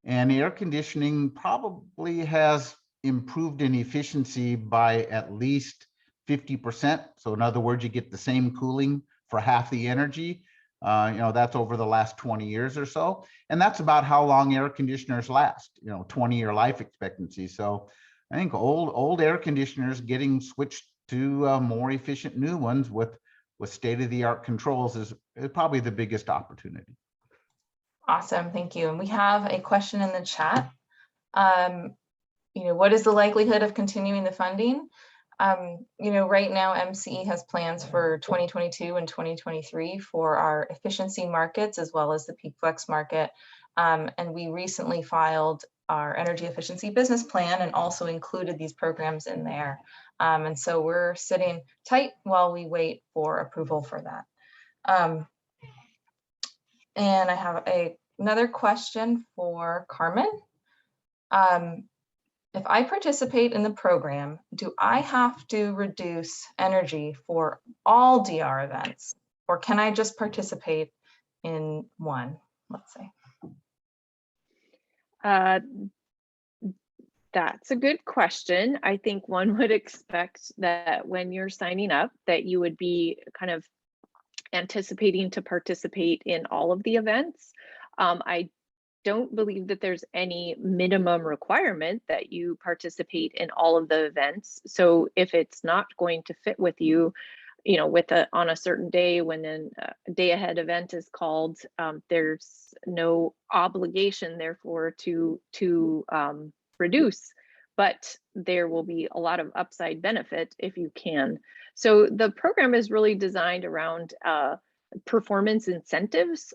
And air conditioning probably has improved in efficiency by at least 50%. So in other words, you get the same cooling for half the energy. That's over the last 20 years or so. And that's about how long air conditioners last, 20-year life expectancy. So I think old air conditioners getting switched to more efficient new ones with state-of-the-art controls is probably the biggest opportunity. Awesome, thank you. And we have a question in the chat. What is the likelihood of continuing the funding? Right now MCE has plans for 2022 and 2023 for our efficiency markets as well as the Peak FLEXmarket. And we recently filed our energy efficiency business plan and also included these programs in there. And so we're sitting tight while we wait for approval for that. And I have another question for Carmen. If I participate in the program, do I have to reduce energy for all DR events, or can I just participate in one, let's say? That's a good question. I think one would expect that when you're signing up that you would be kind of anticipating to participate in all of the events. I don't believe that there's any minimum requirement that you participate in all of the events. So if it's not going to fit with you, on a certain day when a day ahead event is called, there's no obligation therefore to reduce, but there will be a lot of upside benefit if you can. So the program is really designed around performance incentives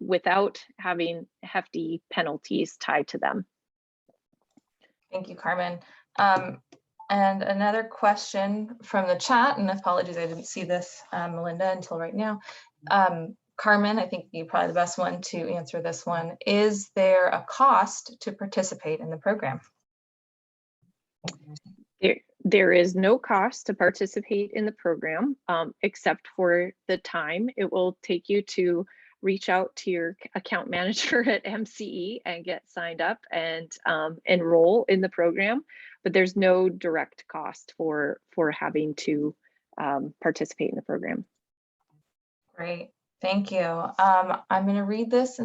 without having hefty penalties tied to them. Thank you, Carmen. And another question from the chat, and apologies, I didn't see this, Melinda, until right now. Carmen, I think you're probably the best one to answer this one. Is there a cost to participate in the program? There is no cost to participate in the program, except for the time it will take you to reach out to your account manager at MCE and get signed up and enroll in the program. But there's no direct cost for having to participate in the program. Great, thank you. I'm going to read this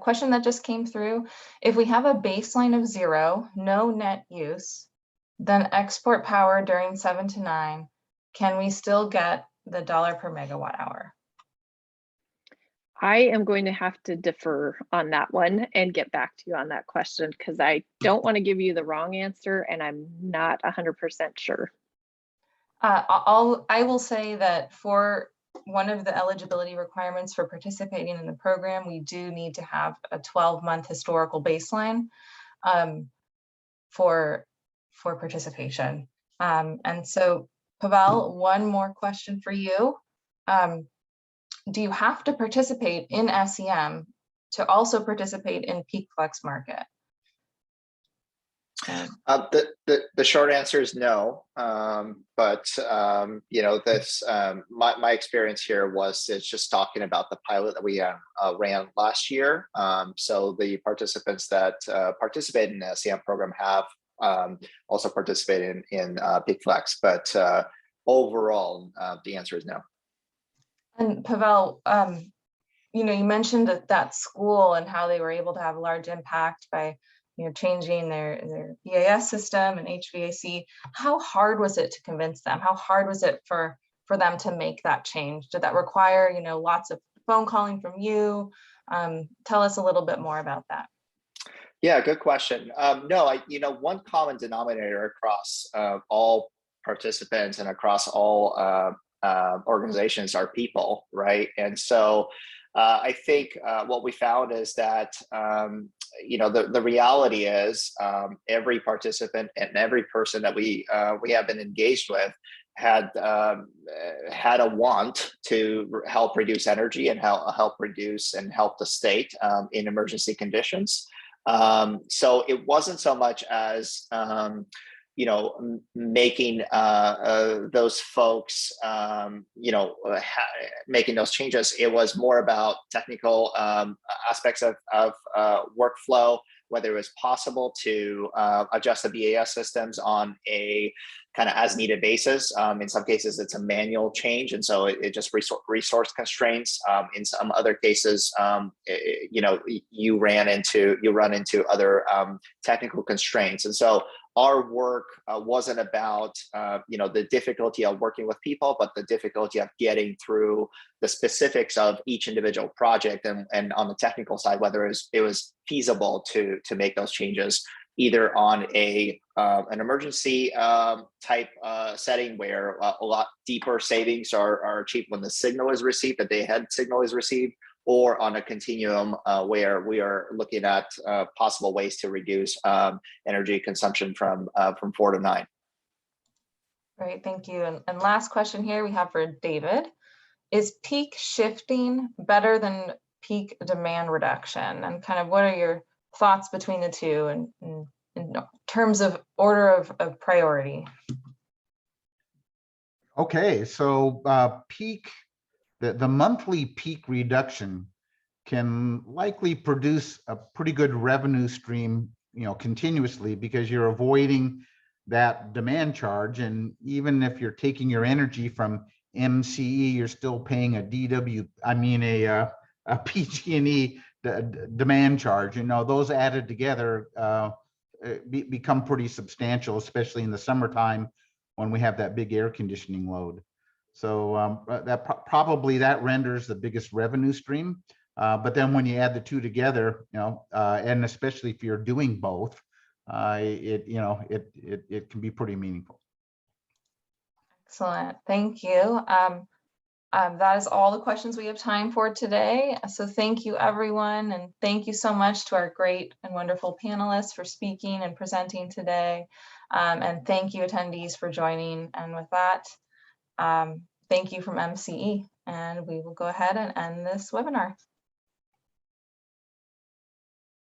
question that just came through. If we have a baseline of 0, no net use, then export power during 7 to 9, can we still get the $1 per megawatt hour? I am going to have to defer on that one and get back to you on that question because I don't want to give you the wrong answer and I'm not 100% sure. I will say that for one of the eligibility requirements for participating in the program, we do need to have a 12-month historical baseline for participation. And so, Pavel, one more question for you. Do you have to participate in SEM to also participate in Peak FLEXmarket? The short answer is no, but this my experience here was it's just talking about the pilot that we ran last year. So the participants that participate in the SEM program have also participated in Peak Flex, but overall the answer is no. And Pavel, you mentioned that school and how they were able to have a large impact by changing their EAS system and HVAC. How hard was it to convince them? How hard was it for them to make that change? Did that require lots of phone calling from you? Tell us a little bit more about that. Yeah, good question. No, one common denominator across all participants and across all organizations are people, right? And so I think what we found is that the reality is every participant and every person that we have been engaged with had a want to help reduce energy and help reduce and help the state in emergency conditions. So it wasn't so much as making those folks, making those changes. It was more about technical aspects of workflow, whether it was possible to adjust the BAS systems on a kind of as needed basis. In some cases, it's a manual change, and so it just resource constraints. In some other cases, you run into other technical constraints, and so our work wasn't about the difficulty of working with people, but the difficulty of getting through the specifics of each individual project, and on the technical side, whether it was feasible to make those changes, either on an emergency type setting where a lot deeper savings are achieved when the signal is received, the day-ahead signal is received, or on a continuum where we are looking at possible ways to reduce energy consumption from 4 to 9. Great, thank you. And last question here we have for David. Is peak shifting better than peak demand reduction? And kind of what are your thoughts between the two in terms of order of priority? Okay, so peak, the monthly peak reduction can likely produce a pretty good revenue stream, continuously, because you're avoiding that demand charge. And even if you're taking your energy from MCE, you're still paying a PG&E demand charge. Those added together become pretty substantial, especially in the summertime when we have that big air conditioning load. So probably that renders the biggest revenue stream. But then when you add the two together, and especially if you're doing both, it can be pretty meaningful. Excellent, thank you. That is all the questions we have time for today. So thank you, everyone. And thank you so much to our great and wonderful panelists for speaking and presenting today. And thank you, attendees, for joining. And with that, thank you from MCE. And we will go ahead and end this webinar.